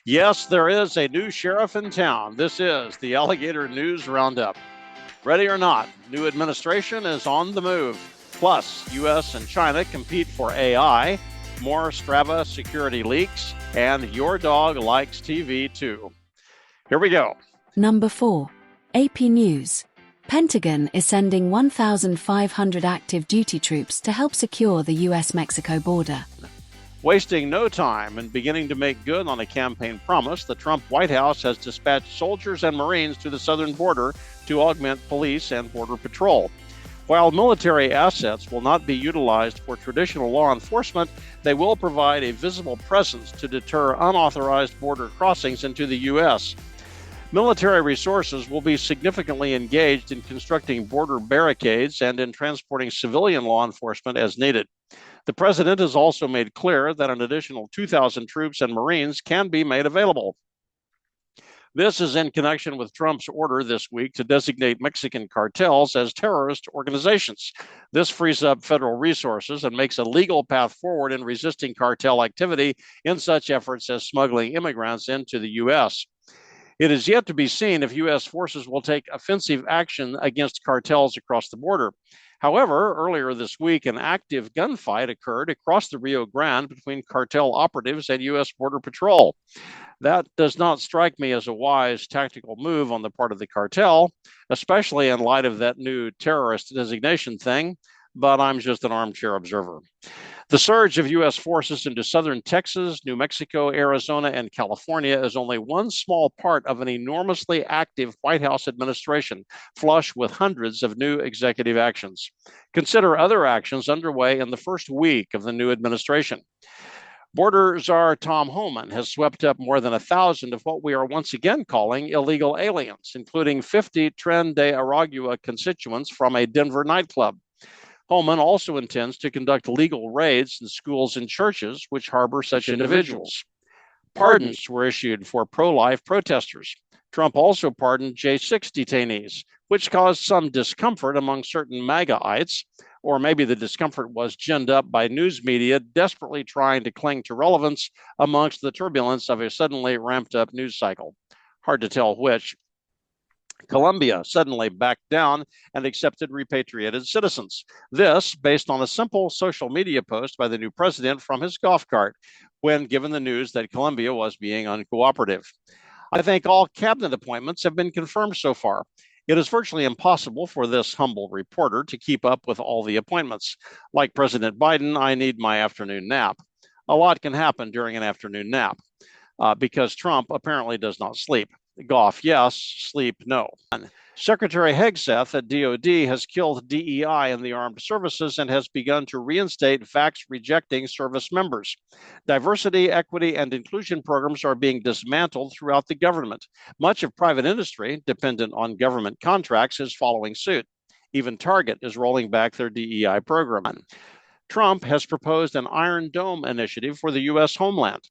Yes, there is a new sheriff in town. This is the Alligator News Roundup. Ready or not, new administration is on the move. Plus, U.S. and China compete for AI, more Strava security leaks, and your dog likes TV too. Here we go. Number 4. AP News. Pentagon is sending 1,500 active duty troops to help secure the U.S.-Mexico border. Wasting no time and beginning to make good on a campaign promise, the Trump White House has dispatched soldiers and Marines to the southern border to augment police and border patrol. While military assets will not be utilized for traditional law enforcement, they will provide a visible presence to deter unauthorized border crossings into the U.S. Military resources will be significantly engaged in constructing border barricades and in transporting civilian law enforcement as needed. The president has also made clear that an additional 2,000 troops and Marines can be made available. This is in connection with Trump's order this week to designate Mexican cartels as terrorist organizations. This frees up federal resources and makes a legal path forward in resisting cartel activity in such efforts as smuggling immigrants into the U.S. It is yet to be seen if U.S. forces will take offensive action against cartels across the border. However, earlier this week, an active gunfight occurred across the Rio Grande between cartel operatives and U.S. Border Patrol. That does not strike me as a wise tactical move on the part of the cartel, especially in light of that new terrorist designation thing, but I'm just an armchair observer. The surge of U.S. forces into southern Texas, New Mexico, Arizona, and California is only one small part of an enormously active White House administration, flush with hundreds of new executive actions. Consider other actions underway in the first week of the new administration. Border czar Tom Homan has swept up more than 1,000 of what we are once again calling illegal aliens, including 50 Tren de Aragua constituents from a Denver nightclub. Homan also intends to conduct legal raids in schools and churches which harbor such individuals. Pardons were issued for pro-life protesters. Trump also pardoned J6 detainees, which caused some discomfort among certain MAGAites, or maybe the discomfort was ginned up by news media desperately trying to cling to relevance amongst the turbulence of a suddenly ramped up news cycle. Hard to tell which. Colombia suddenly backed down and accepted repatriated citizens. This, based on a simple social media post by the new president from his golf cart when given the news that Colombia was being uncooperative. I think all cabinet appointments have been confirmed so far. It is virtually impossible for this humble reporter to keep up with all the appointments. Like President Biden, I need my afternoon nap. A lot can happen during an afternoon nap because Trump apparently does not sleep. Golf, yes. Sleep, no. Secretary Hegseth at DOD has killed DEI in the armed services and has begun to reinstate vax-rejecting service members. Diversity, equity, and inclusion programs are being dismantled throughout the government. Much of private industry, dependent on government contracts, is following suit. Even Target is rolling back their DEI program. Trump has proposed an Iron Dome initiative for the U.S. homeland.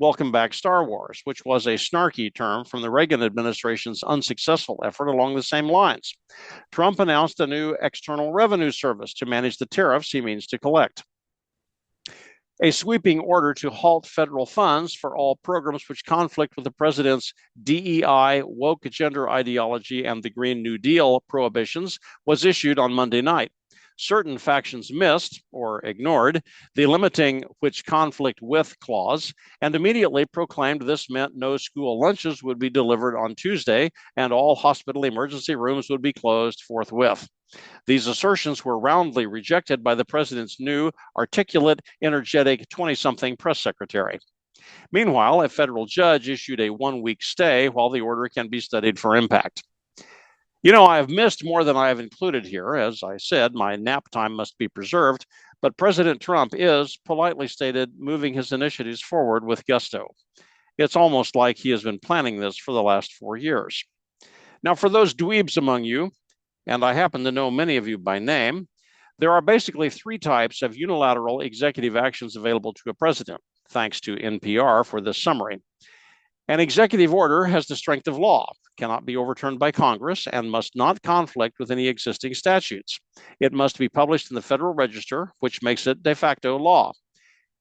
Welcome back Star Wars, which was a snarky term from the Reagan administration's unsuccessful effort along the same lines. Trump announced a new external revenue service to manage the tariffs he means to collect. A sweeping order to halt federal funds for all programs which conflict with the president's DEI, woke gender ideology, and the Green New Deal prohibitions was issued on Monday night. Certain factions missed or ignored the limiting which conflict with clause and immediately proclaimed this meant no school lunches would be delivered on Tuesday and all hospital emergency rooms would be closed forthwith. These assertions were roundly rejected by the president's new, articulate, energetic 20-something press secretary. Meanwhile, a federal judge issued a one-week stay while the order can be studied for impact. You know, I have missed more than I have included here. As I said, my nap time must be preserved, but President Trump is, politely stated, moving his initiatives forward with gusto. It's almost like he has been planning this for the last 4 years. Now, for those dweebs among you, and I happen to know many of you by name, there are basically 3 types of unilateral executive actions available to a president, thanks to NPR for this summary. An executive order has the strength of law, cannot be overturned by Congress, and must not conflict with any existing statutes. It must be published in the Federal Register, which makes it de facto law.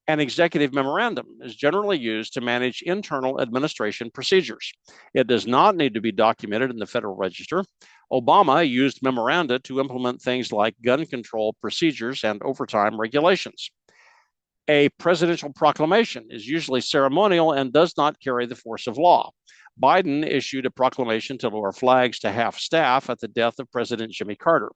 An executive memorandum is generally used to manage internal administration procedures. It does not need to be documented in the Federal Register. Obama used memoranda to implement things like gun control procedures and overtime regulations. A presidential proclamation is usually ceremonial and does not carry the force of law. Biden issued a proclamation to lower flags to half staff at the death of President Jimmy Carter.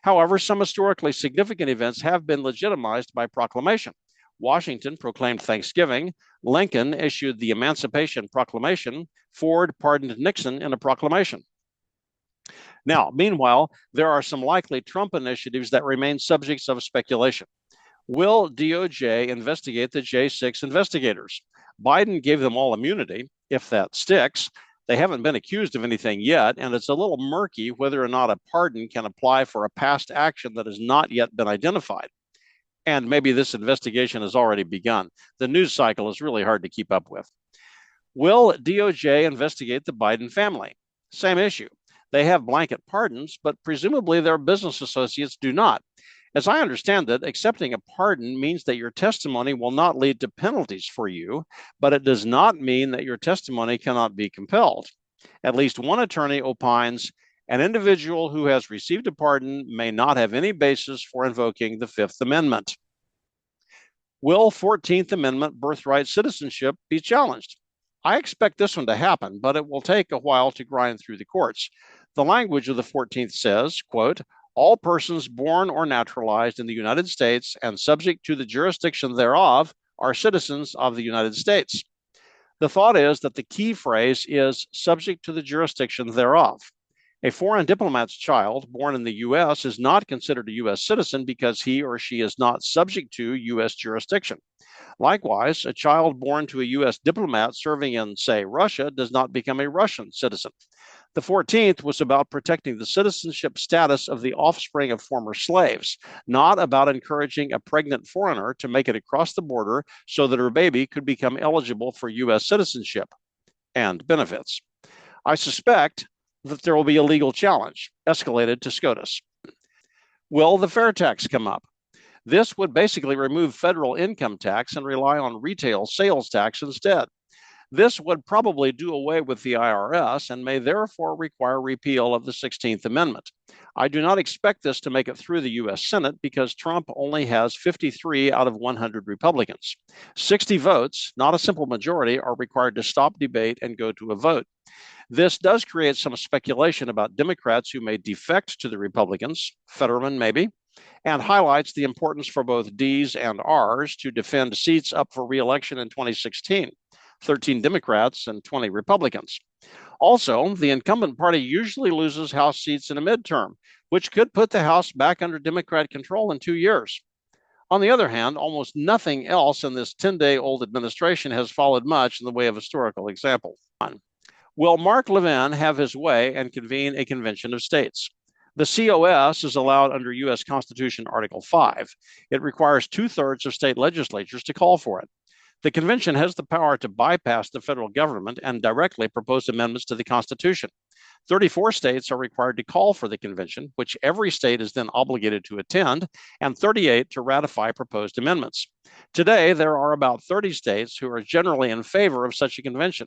However, some historically significant events have been legitimized by proclamation. Washington proclaimed Thanksgiving. Lincoln issued the Emancipation Proclamation. Ford pardoned Nixon in a proclamation. Now, meanwhile, there are some likely Trump initiatives that remain subjects of speculation. Will DOJ investigate the J6 investigators? Biden gave them all immunity, if that sticks. They haven't been accused of anything yet, and it's a little murky whether or not a pardon can apply for a past action that has not yet been identified. And maybe this investigation has already begun. The news cycle is really hard to keep up with. Will DOJ investigate the Biden family? Same issue. They have blanket pardons, but presumably their business associates do not. As I understand it, accepting a pardon means that your testimony will not lead to penalties for you, but it does not mean that your testimony cannot be compelled. At least one attorney opines an individual who has received a pardon may not have any basis for invoking the Fifth Amendment. Will 14th Amendment birthright citizenship be challenged? I expect this one to happen, but it will take a while to grind through the courts. The language of the 14th says, quote, all persons born or naturalized in the United States and subject to the jurisdiction thereof are citizens of the United States. The thought is that the key phrase is subject to the jurisdiction thereof. A foreign diplomat's child born in the U.S. is not considered a U.S. citizen because he or she is not subject to U.S. jurisdiction. Likewise, a child born to a U.S. diplomat serving in, say, Russia does not become a Russian citizen. The 14th was about protecting the citizenship status of the offspring of former slaves, not about encouraging a pregnant foreigner to make it across the border so that her baby could become eligible for U.S. citizenship and benefits. I suspect that there will be a legal challenge, escalated to SCOTUS. Will the fair tax come up? This would basically remove federal income tax and rely on retail sales tax instead. This would probably do away with the IRS and may therefore require repeal of the 16th Amendment. I do not expect this to make it through the U.S. Senate because Trump only has 53 out of 100 Republicans. 60 votes, not a simple majority, are required to stop debate and go to a vote. This does create some speculation about Democrats who may defect to the Republicans, Fetterman maybe, and highlights the importance for both Ds and Rs to defend seats up for re-election in 2016. 13 Democrats and 20 Republicans. Also, the incumbent party usually loses House seats in a midterm, which could put the House back under Democrat control in 2 years. On the other hand, almost nothing else in this 10-day-old administration has followed much in the way of historical example. Will Mark Levin have his way and convene a convention of states? The COS is allowed under U.S. Constitution Article 5. It requires 2/3 of state legislatures to call for it. The convention has the power to bypass the federal government and directly propose amendments to the Constitution. 34 states are required to call for the convention, which every state is then obligated to attend, and 38 to ratify proposed amendments. Today, there are about 30 states who are generally in favor of such a convention.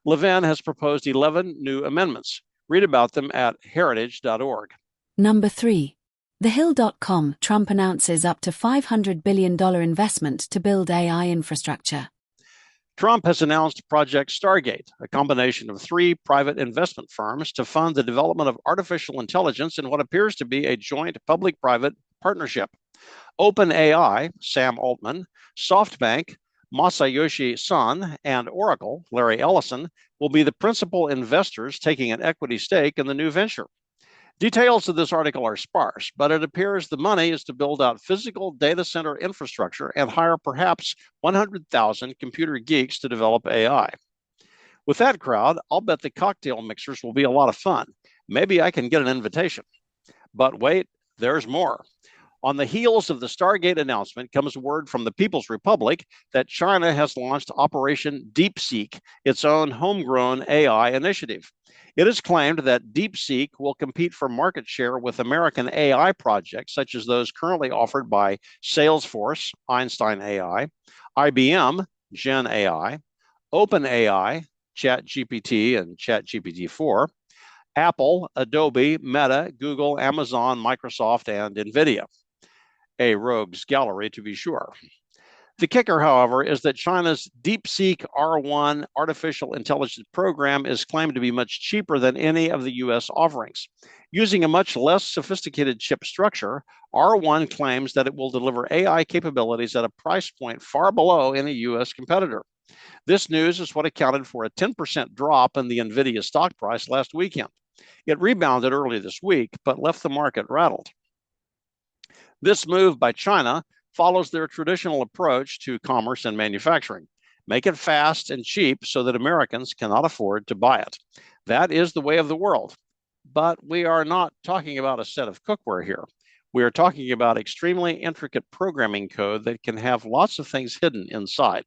Levin has proposed 11 new amendments. Read about them at heritage.org. Number 3. TheHill.com. Trump announces up to $500 billion investment to build AI infrastructure. Trump has announced Project Stargate, a combination of 3 private investment firms to fund the development of artificial intelligence in what appears to be a joint public-private partnership. OpenAI, Sam Altman, SoftBank, Masayoshi Son, and Oracle, Larry Ellison, will be the principal investors taking an equity stake in the new venture. Details of this article are sparse, but it appears the money is to build out physical data center infrastructure and hire perhaps 100,000 computer geeks to develop AI. With that crowd, I'll bet the cocktail mixers will be a lot of fun. Maybe I can get an invitation. But wait, there's more. On the heels of the Stargate announcement comes word from the People's Republic that China has launched Operation DeepSeek, its own homegrown AI initiative. It is claimed that DeepSeek will compete for market share with American AI projects, such as those currently offered by Salesforce, Einstein AI, IBM, Gen AI, OpenAI, ChatGPT and ChatGPT 4, Apple, Adobe, Meta, Google, Amazon, Microsoft, and NVIDIA. A rogues gallery, to be sure. The kicker, however, is that China's DeepSeek R1 artificial intelligence program is claimed to be much cheaper than any of the US offerings. Using a much less sophisticated chip structure, R1 claims that it will deliver AI capabilities at a price point far below any US competitor. This news is what accounted for a 10% drop in the NVIDIA stock price last weekend. It rebounded early this week, but left the market rattled. This move by China follows their traditional approach to commerce and manufacturing. Make it fast and cheap so that Americans cannot afford to buy it. That is the way of the world. But we are not talking about a set of cookware here. We are talking about extremely intricate programming code that can have lots of things hidden inside.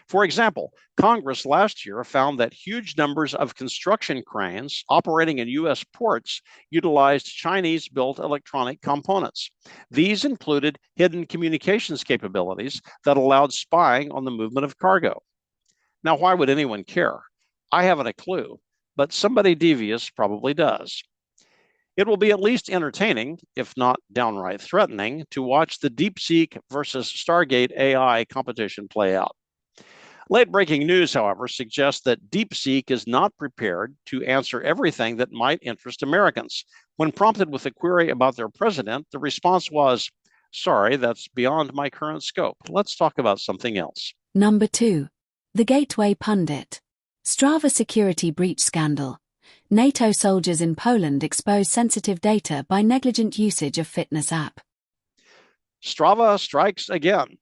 For example, Congress last year found that huge numbers of construction cranes operating in U.S. ports utilized Chinese built electronic components. These included hidden communications capabilities that allowed spying on the movement of cargo. Now, why would anyone care? I haven't a clue, but somebody devious probably does. It will be at least entertaining, if not downright threatening, to watch the DeepSeek versus Stargate AI competition play out. Late breaking news, however, suggests that DeepSeek is not prepared to answer everything that might interest Americans. When prompted with a query about their president, the response was, "Sorry, that's beyond my current scope. Let's talk about something else." Number 2. The Gateway Pundit. Strava security breach scandal. NATO soldiers in Poland expose sensitive data by negligent usage of fitness app. Strava strikes again.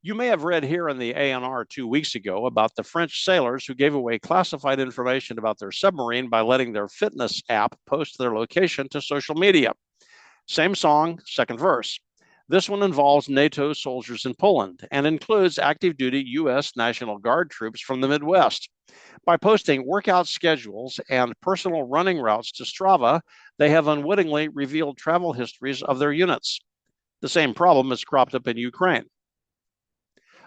You may have read here in the ANR 2 weeks ago about the French sailors who gave away classified information about their submarine by letting their fitness app post their location to social media. Same song, second verse. This one involves NATO soldiers in Poland and includes active duty U.S. National Guard troops from the Midwest. By posting workout schedules and personal running routes to Strava, they have unwittingly revealed travel histories of their units. The same problem has cropped up in Ukraine.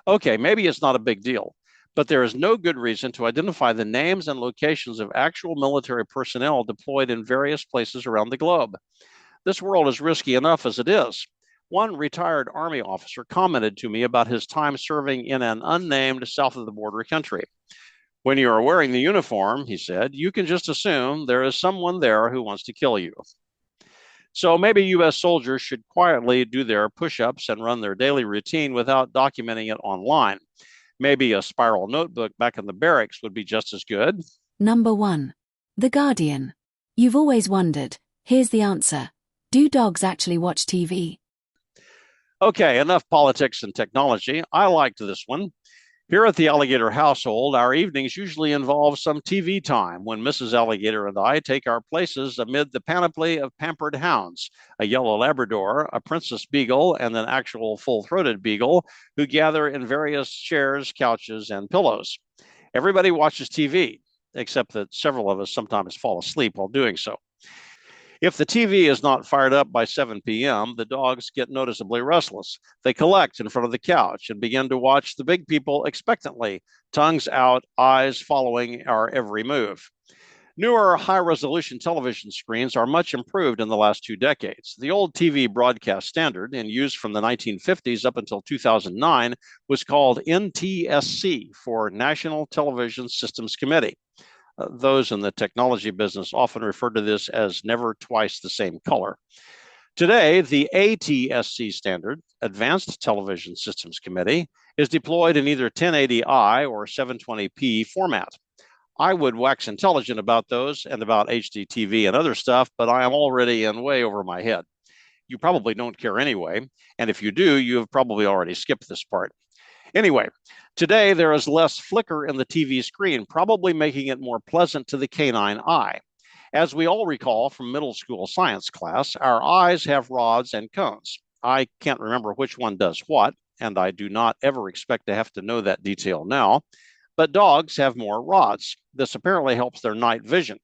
Okay, maybe it's not a big deal, but there is no good reason to identify the names and locations of actual military personnel deployed in various places around the globe. This world is risky enough as it is. One retired Army officer commented to me about his time serving in an unnamed south of the border country. "When you are wearing the uniform," he said, "you can just assume there is someone there who wants to kill you." So maybe US soldiers should quietly do their push-ups and run their daily routine without documenting it online. Maybe a spiral notebook back in the barracks would be just as good. Number 1. The Guardian. You've always wondered. Here's the answer. Do dogs actually watch TV? Okay, enough politics and technology. I liked this one. Here at the Alligator household, our evenings usually involve some TV time when Mrs. Alligator and I take our places amid the panoply of pampered hounds, a yellow Labrador, a princess beagle, and an actual full-throated beagle, who gather in various chairs, couches, and pillows. Everybody watches TV, except that several of us sometimes fall asleep while doing so. If the TV is not fired up by 7 p.m., the dogs get noticeably restless. They collect in front of the couch and begin to watch the big people expectantly, tongues out, eyes following our every move. Newer high-resolution television screens are much improved in the last 2 decades. The old TV broadcast standard, in use from the 1950s up until 2009, was called NTSC, for National Television Systems Committee. Those in the technology business often refer to this as never twice the same color. Today, the ATSC standard, Advanced Television Systems Committee, is deployed in either 1080i or 720p format. I would wax intelligent about those and about HDTV and other stuff, but I am already in way over my head. You probably don't care anyway, and if you do, you have probably already skipped this part. Anyway, today there is less flicker in the TV screen, probably making it more pleasant to the canine eye. As we all recall from middle school science class, our eyes have rods and cones. I can't remember which one does what, and I do not ever expect to have to know that detail now. But dogs have more rods. This apparently helps their night vision.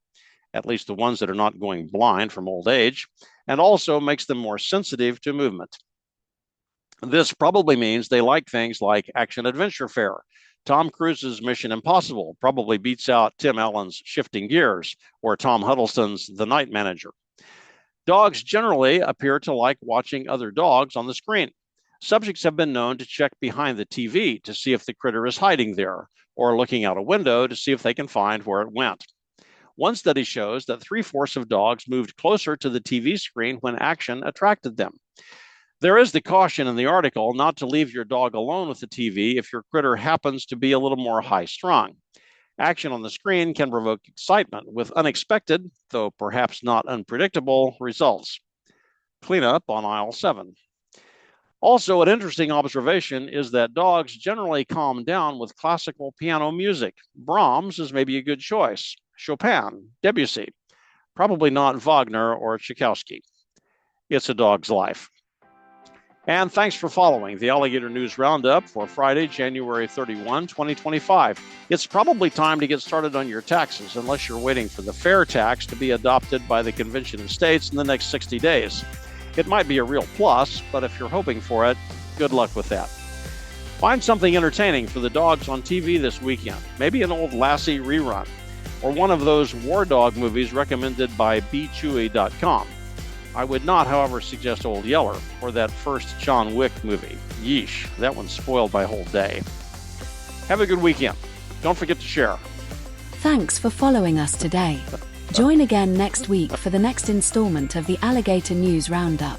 at least the ones that are not going blind from old age, and also makes them more sensitive to movement. This probably means they like things like action adventure fare. Tom Cruise's Mission Impossible probably beats out Tim Allen's Shifting Gears or Tom Huddleston's The Night Manager. Dogs generally appear to like watching other dogs on the screen. Subjects have been known to check behind the TV to see if the critter is hiding there, or looking out a window to see if they can find where it went. One study shows that 3/4 of dogs moved closer to the TV screen when action attracted them. There is the caution in the article not to leave your dog alone with the TV if your critter happens to be a little more high-strung. Action on the screen can provoke excitement with unexpected, though perhaps not unpredictable, results. Clean up on aisle 7. Also, an interesting observation is that dogs generally calm down with classical piano music. Brahms is maybe a good choice. Chopin, Debussy, probably not Wagner or Tchaikovsky. It's a dog's life. And thanks for following the Alligator News Roundup for Friday, January 31, 2025. It's probably time to get started on your taxes, unless you're waiting for the fair tax to be adopted by the Convention of States in the next 60 days. It might be a real plus, but if you're hoping for it, good luck with that. Find something entertaining for the dogs on TV this weekend. Maybe an old Lassie rerun, or one of those war dog movies recommended by bchewy.com. I would not, however, suggest Old Yeller or that first John Wick movie. Yeesh, that one spoiled my whole day. Have a good weekend. Don't forget to share. Thanks for following us today. Join again next week for the next installment of the Alligator News Roundup.